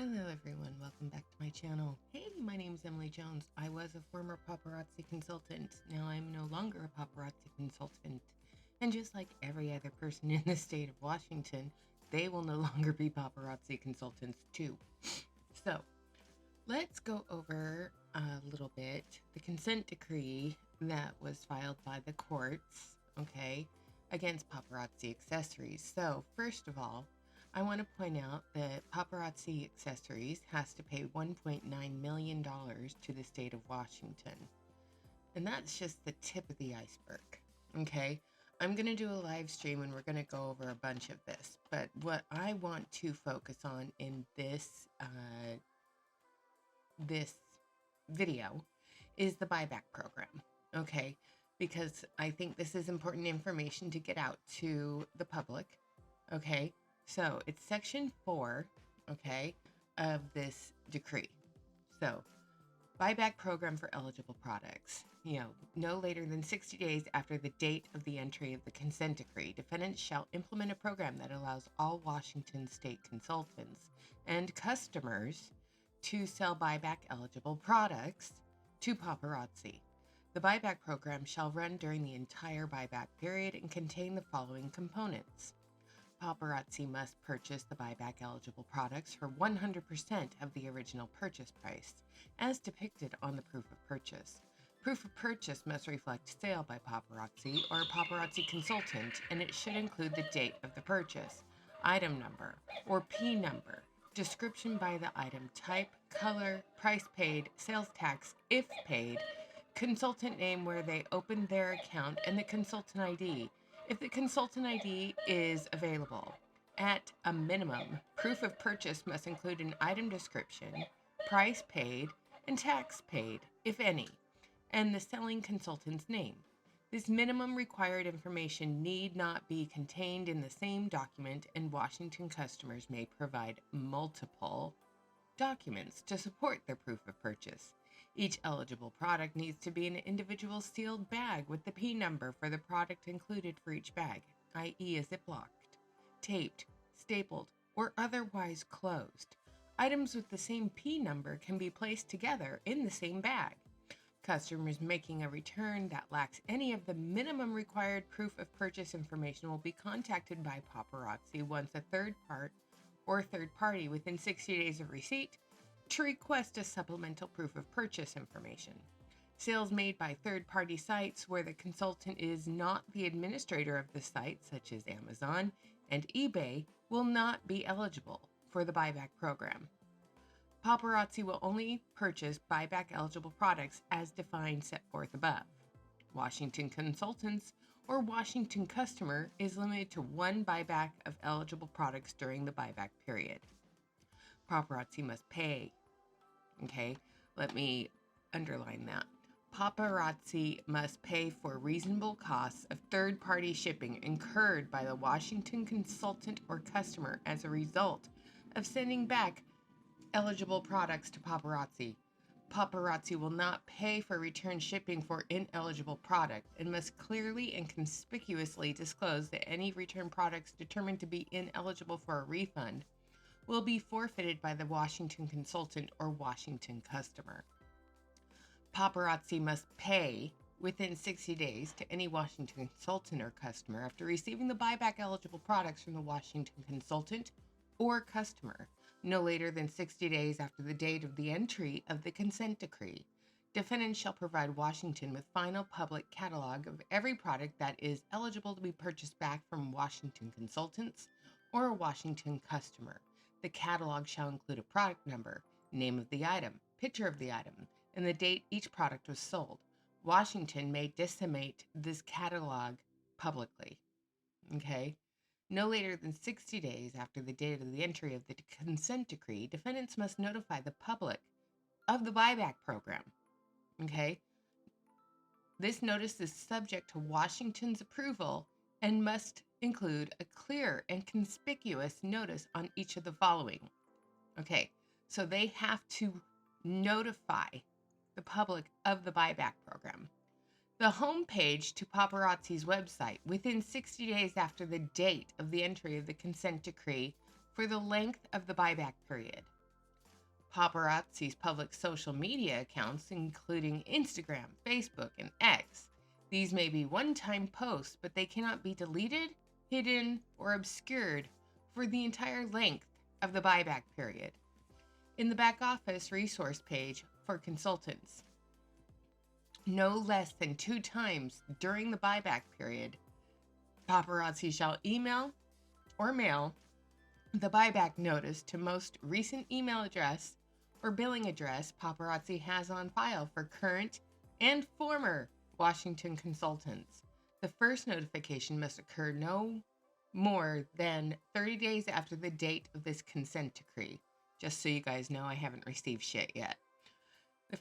Hello everyone, welcome back to my channel. Hey, my name is Emily Jones. I was a former paparazzi consultant. Now I'm no longer a paparazzi consultant. And just like every other person in the state of Washington, they will no longer be paparazzi consultants too. So let's go over a little bit the consent decree that was filed by the courts, okay, against paparazzi accessories. So first of all, I want to point out that Paparazzi Accessories has to pay $1.9 million to the state of Washington. And that's just the tip of the iceberg, okay? I'm going to do a live stream and we're going to go over a bunch of this. But what I want to focus on in this video is the buyback program, okay? Because I think this is important information to get out to the public, okay? So it's section 4, okay, of this decree. So buyback program for eligible products. No later than 60 days after the date of the entry of the consent decree, defendants shall implement a program that allows all Washington state consultants and customers to sell buyback eligible products to paparazzi. The buyback program shall run during the entire buyback period and contain the following components. Paparazzi must purchase the buyback eligible products for 100% of the original purchase price, as depicted on the proof of purchase. Proof of purchase must reflect sale by paparazzi or a paparazzi consultant, and it should include the date of the purchase, item number or P number, description by the item type, color, price paid, sales tax if paid, consultant name where they opened their account, and the consultant ID. If the consultant ID is available. At a minimum, proof of purchase must include an item description, price paid, and tax paid, if any, and the selling consultant's name. This minimum required information need not be contained in the same document, and Washington customers may provide multiple documents to support their proof of purchase. Each eligible product needs to be an individual sealed bag with the P number for the product included for each bag, i.e. a ziplocked, taped, stapled, or otherwise closed. Items with the same P number can be placed together in the same bag. Customers making a return that lacks any of the minimum required proof of purchase information will be contacted by paparazzi once a third party within 60 days of receipt to request a supplemental proof of purchase information. Sales made by third-party sites where the consultant is not the administrator of the site, such as Amazon and eBay, will not be eligible for the buyback program. Paparazzi will only purchase buyback eligible products as defined set forth above. Washington consultants or Washington customer is limited to one buyback of eligible products during the buyback period. Paparazzi must pay. Okay, let me underline that. Paparazzi must pay for reasonable costs of third-party shipping incurred by the Washington consultant or customer as a result of sending back eligible products to paparazzi. Paparazzi will not pay for return shipping for ineligible product and must clearly and conspicuously disclose that any return products determined to be ineligible for a refund will be forfeited by the Washington consultant or Washington customer. Paparazzi must pay within 60 days to any Washington consultant or customer after receiving the buyback eligible products from the Washington consultant or customer, no later than 60 days after the date of the entry of the consent decree. Defendants shall provide Washington with final public catalog of every product that is eligible to be purchased back from Washington consultants or a Washington customer. The catalog shall include a product number, name of the item, picture of the item, and the date each product was sold. Washington may disseminate this catalog publicly. Okay? No later than 60 days after the date of the entry of the consent decree, defendants must notify the public of the buyback program. Okay? This notice is subject to Washington's approval and must include a clear and conspicuous notice on each of the following. Okay, so they have to notify the public of the buyback program. The homepage to Paparazzi's website within 60 days after the date of the entry of the consent decree for the length of the buyback period. Paparazzi's public social media accounts, including Instagram, Facebook, and X. These may be one-time posts, but they cannot be deleted, hidden, or obscured for the entire length of the buyback period. In the back office resource page for consultants, no less than 2 times during the buyback period, Paparazzi shall email or mail the buyback notice to most recent email address or billing address Paparazzi has on file for current and former Washington consultants. The first notification must occur no more than 30 days after the date of this consent decree. Just so you guys know, I haven't received shit yet. The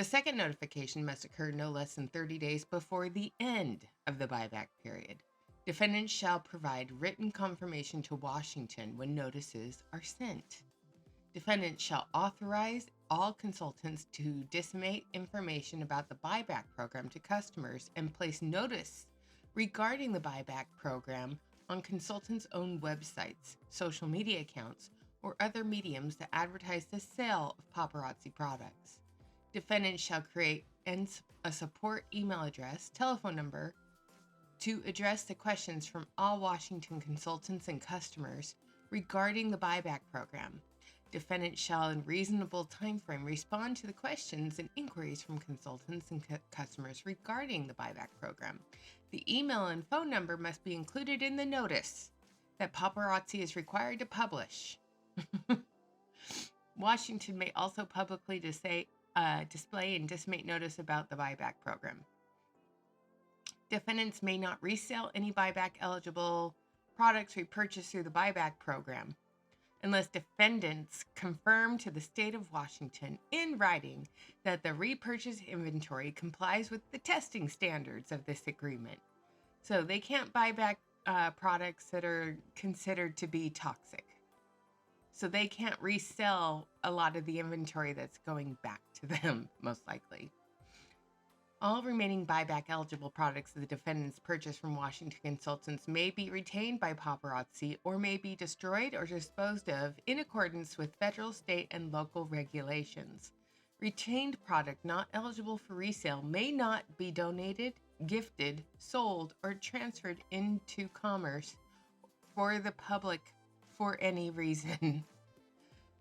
second notification must occur no less than 30 days before the end of the buyback period. Defendants shall provide written confirmation to Washington when notices are sent. Defendants shall authorize all consultants to disseminate information about the buyback program to customers and place notice regarding the buyback program on consultants' own websites, social media accounts, or other mediums that advertise the sale of paparazzi products. Defendants shall create a support email address, telephone number, to address the questions from all Washington consultants and customers regarding the buyback program. Defendants shall, in reasonable timeframe, respond to the questions and inquiries from consultants and customers regarding the buyback program. The email and phone number must be included in the notice that Paparazzi is required to publish. Washington may also publicly display and disseminate notice about the buyback program. Defendants may not resell any buyback-eligible products repurchased through the buyback program unless defendants confirm to the state of Washington in writing that the repurchase inventory complies with the testing standards of this agreement. So they can't buy back products that are considered to be toxic. So they can't resell a lot of the inventory that's going back to them, most likely. All remaining buyback-eligible products the defendants purchased from Washington consultants may be retained by Paparazzi or may be destroyed or disposed of in accordance with federal, state, and local regulations. Retained product not eligible for resale may not be donated, gifted, sold, or transferred into commerce for the public for any reason.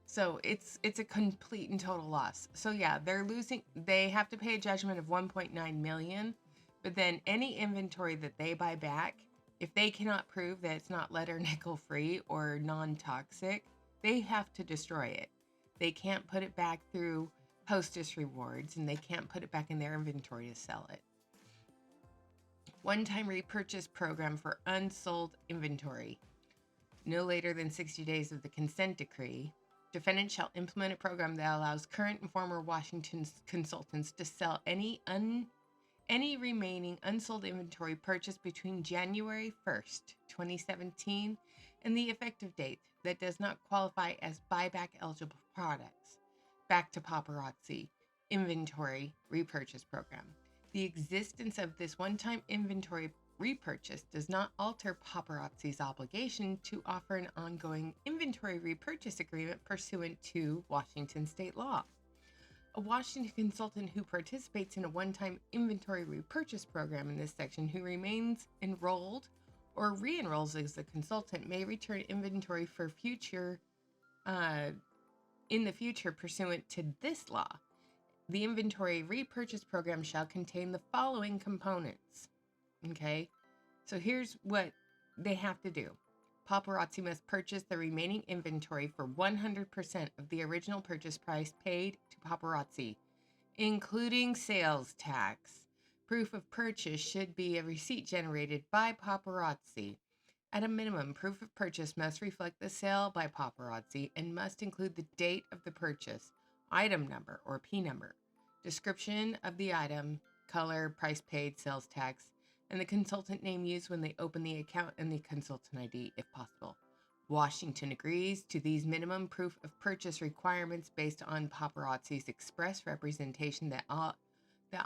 So it's a complete and total loss. So yeah, they have to pay a judgment of $1.9 million, but then any inventory that they buy back, if they cannot prove that it's not lead or nickel free or non-toxic, they have to destroy it. They can't put it back through Hostess Rewards, and they can't put it back in their inventory to sell it. One-time repurchase program for unsold inventory. No later than 60 days of the consent decree, defendants shall implement a program that allows current and former Washington consultants to sell any remaining unsold inventory purchased between January 1st, 2017 and the effective date that does not qualify as buyback eligible products back to Paparazzi inventory repurchase program. The existence of this one-time inventory repurchase does not alter Paparazzi's obligation to offer an ongoing inventory repurchase agreement pursuant to Washington state law. A Washington consultant who participates in a one-time inventory repurchase program in this section who remains enrolled or re-enrolls as a consultant may return inventory for in the future pursuant to this law. The inventory repurchase program shall contain the following components. Okay, so here's what they have to do. Paparazzi must purchase the remaining inventory for 100% of the original purchase price paid to Paparazzi, including sales tax. Proof of purchase should be a receipt generated by Paparazzi. At a minimum, proof of purchase must reflect the sale by Paparazzi and must include the date of the purchase, item number or P number, description of the item, color, price paid, sales tax, and the consultant name used when they open the account and the consultant ID, if possible. Washington agrees to these minimum proof of purchase requirements based on Paparazzi's express representation that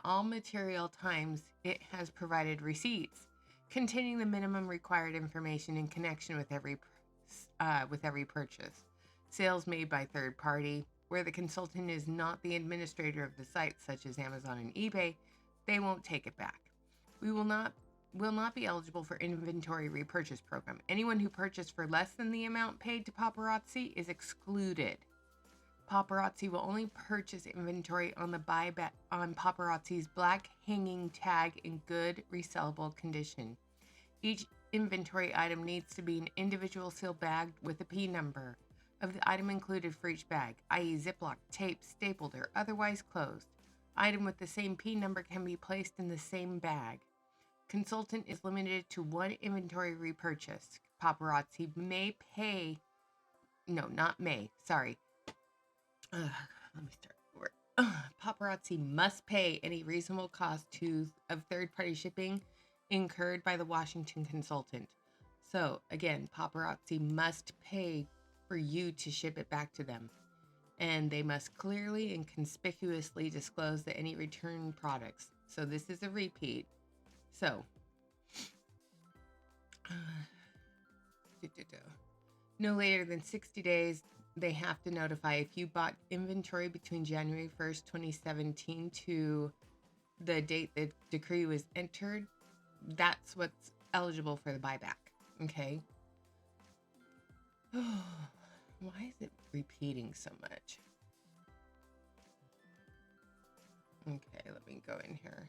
all material times it has provided receipts containing the minimum required information in connection with every purchase. Sales made by third party, where the consultant is not the administrator of the site, such as Amazon and eBay, they won't take it back. We will not be eligible for inventory repurchase program. Anyone who purchased for less than the amount paid to Paparazzi is excluded. Paparazzi will only purchase inventory on the buyback on Paparazzi's black hanging tag in good resellable condition. Each inventory item needs to be an individual sealed bag with a P number of the item included for each bag, i.e. Ziploc, tape, stapled, or otherwise closed. Item with the same P number can be placed in the same bag. Consultant is limited to one inventory repurchase. Paparazzi may pay, no, not may, sorry. Let me start over. Paparazzi must pay any reasonable cost of third-party shipping incurred by the Washington consultant. So, again, Paparazzi must pay for you to ship it back to them. And they must clearly and conspicuously disclose that any return products. So this is a repeat. So, no later than 60 days, they have to notify if you bought inventory between January 1st, 2017 to the date the decree was entered. That's what's eligible for the buyback. Okay. Why is it repeating so much? Okay, let me go in here.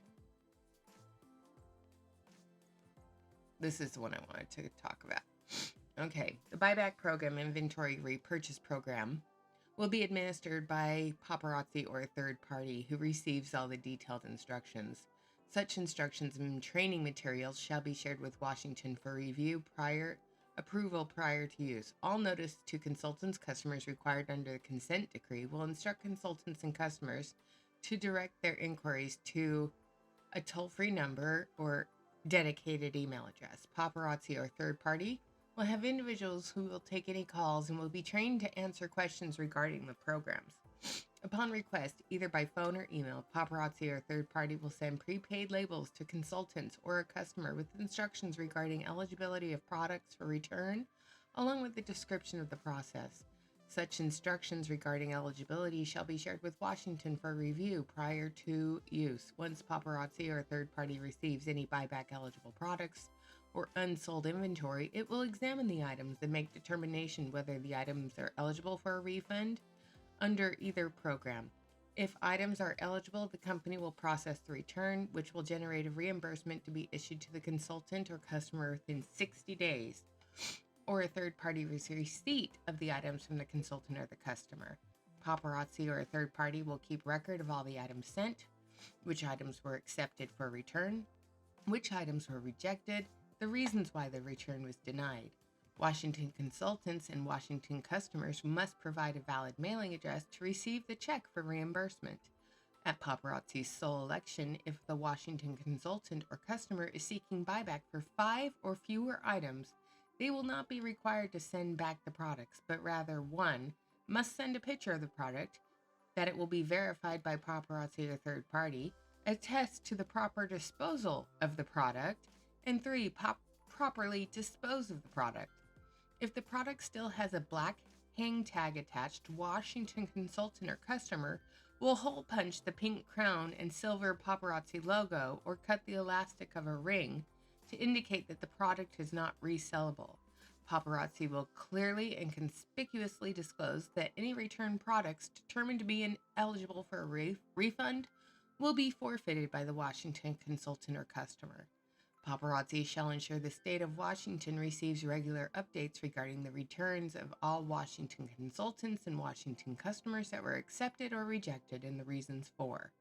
This is the one I wanted to talk about. Okay, the buyback program, inventory repurchase program, will be administered by Paparazzi or a third party who receives all the detailed instructions. Such instructions and training materials shall be shared with Washington for review approval prior to use. All notice to consultants, customers required under the consent decree will instruct consultants and customers to direct their inquiries to a toll-free number or dedicated email address. Paparazzi or third party will have individuals who will take any calls and will be trained to answer questions regarding the programs. Upon request, either by phone or email, Paparazzi or third party will send prepaid labels to consultants or a customer with instructions regarding eligibility of products for return, along with the description of the process. Such instructions regarding eligibility shall be shared with Washington for review prior to use. Once Paparazzi or a third party receives any buyback eligible products or unsold inventory, it will examine the items and make determination whether the items are eligible for a refund under either program. If items are eligible, the company will process the return, which will generate a reimbursement to be issued to the consultant or customer within 60 days, or a third-party receipt of the items from the consultant or the customer. Paparazzi or a third party will keep record of all the items sent, which items were accepted for return, which items were rejected, the reasons why the return was denied. Washington consultants and Washington customers must provide a valid mailing address to receive the check for reimbursement. At Paparazzi's sole election, if the Washington consultant or customer is seeking buyback for 5 or fewer items, they will not be required to send back the products, but rather 1, must send a picture of the product, that it will be verified by Paparazzi or third party, attest to the proper disposal of the product, and 3, properly dispose of the product. If the product still has a black hang tag attached, Washington consultant or customer will hole punch the pink crown and silver Paparazzi logo or cut the elastic of a ring to indicate that the product is not resellable. Paparazzi will clearly and conspicuously disclose that any returned products determined to be ineligible for a refund will be forfeited by the Washington consultant or customer. Paparazzi shall ensure the state of Washington receives regular updates regarding the returns of all Washington consultants and Washington customers that were accepted or rejected and the reasons for.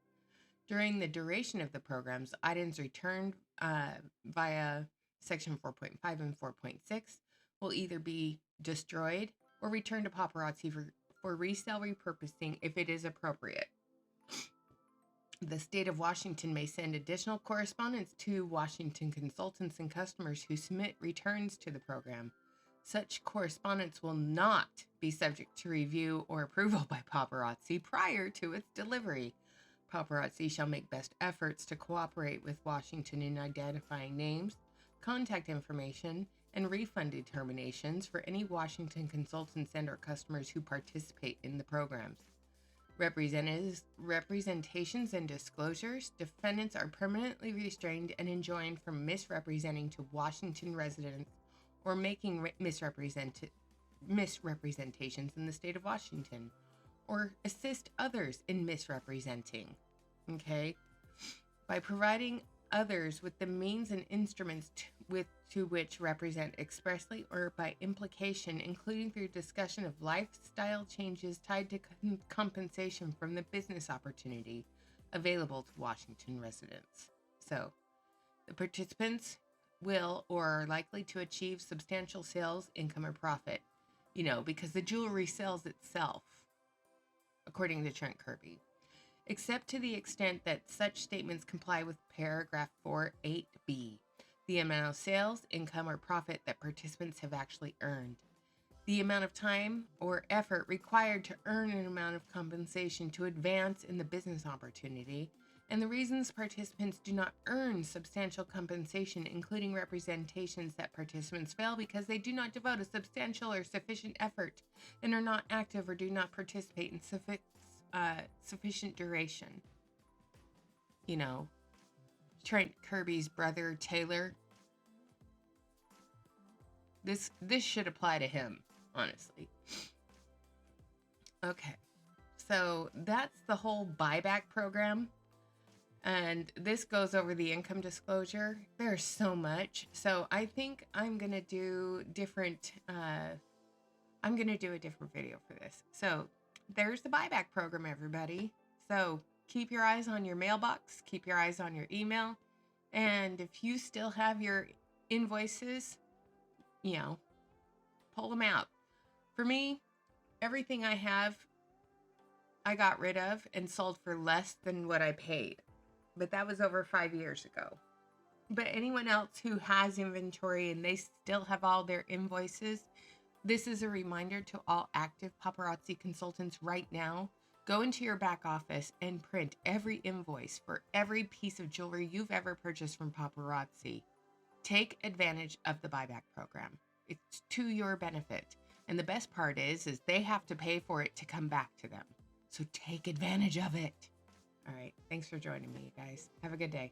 During the duration of the programs, items returned via Section 4.5 and 4.6 will either be destroyed or returned to Paparazzi for resale repurposing if it is appropriate. The state of Washington may send additional correspondence to Washington consultants and customers who submit returns to the program. Such correspondence will not be subject to review or approval by Paparazzi prior to its delivery. Paparazzi shall make best efforts to cooperate with Washington in identifying names, contact information, and refund determinations for any Washington consultants and or customers who participate in the programs. Representations and disclosures. Defendants are permanently restrained and enjoined from misrepresenting to Washington residents or making misrepresentations in the state of Washington, or assist others in misrepresenting. Okay? By providing others with the means and instruments to which represent expressly or by implication, including through discussion of lifestyle changes tied to compensation from the business opportunity available to Washington residents. So, the participants will or are likely to achieve substantial sales, income, or profit, because the jewelry sells itself, according to Trent Kirby, except to the extent that such statements comply with paragraph 4.8b, the amount of sales, income, or profit that participants have actually earned, the amount of time or effort required to earn an amount of compensation to advance in the business opportunity, and the reasons participants do not earn substantial compensation, including representations that participants fail because they do not devote a substantial or sufficient effort and are not active or do not participate in sufficient duration. Trent Kirby's brother Taylor. This should apply to him, honestly. Okay, so that's the whole buyback program. And this goes over the income disclosure. There's so much. So I think I'm going to do different, I'm going to do a different video for this. So there's the buyback program, everybody. So keep your eyes on your mailbox, keep your eyes on your email. And if you still have your invoices, pull them out. For me, everything I have, I got rid of and sold for less than what I paid. But that was over 5 years ago. But anyone else who has inventory and they still have all their invoices, this is a reminder to all active paparazzi consultants right now. Go into your back office and print every invoice for every piece of jewelry you've ever purchased from paparazzi. Take advantage of the buyback program. It's to your benefit. And the best part is they have to pay for it to come back to them. So take advantage of it. All right. Thanks for joining me, you guys. Have a good day.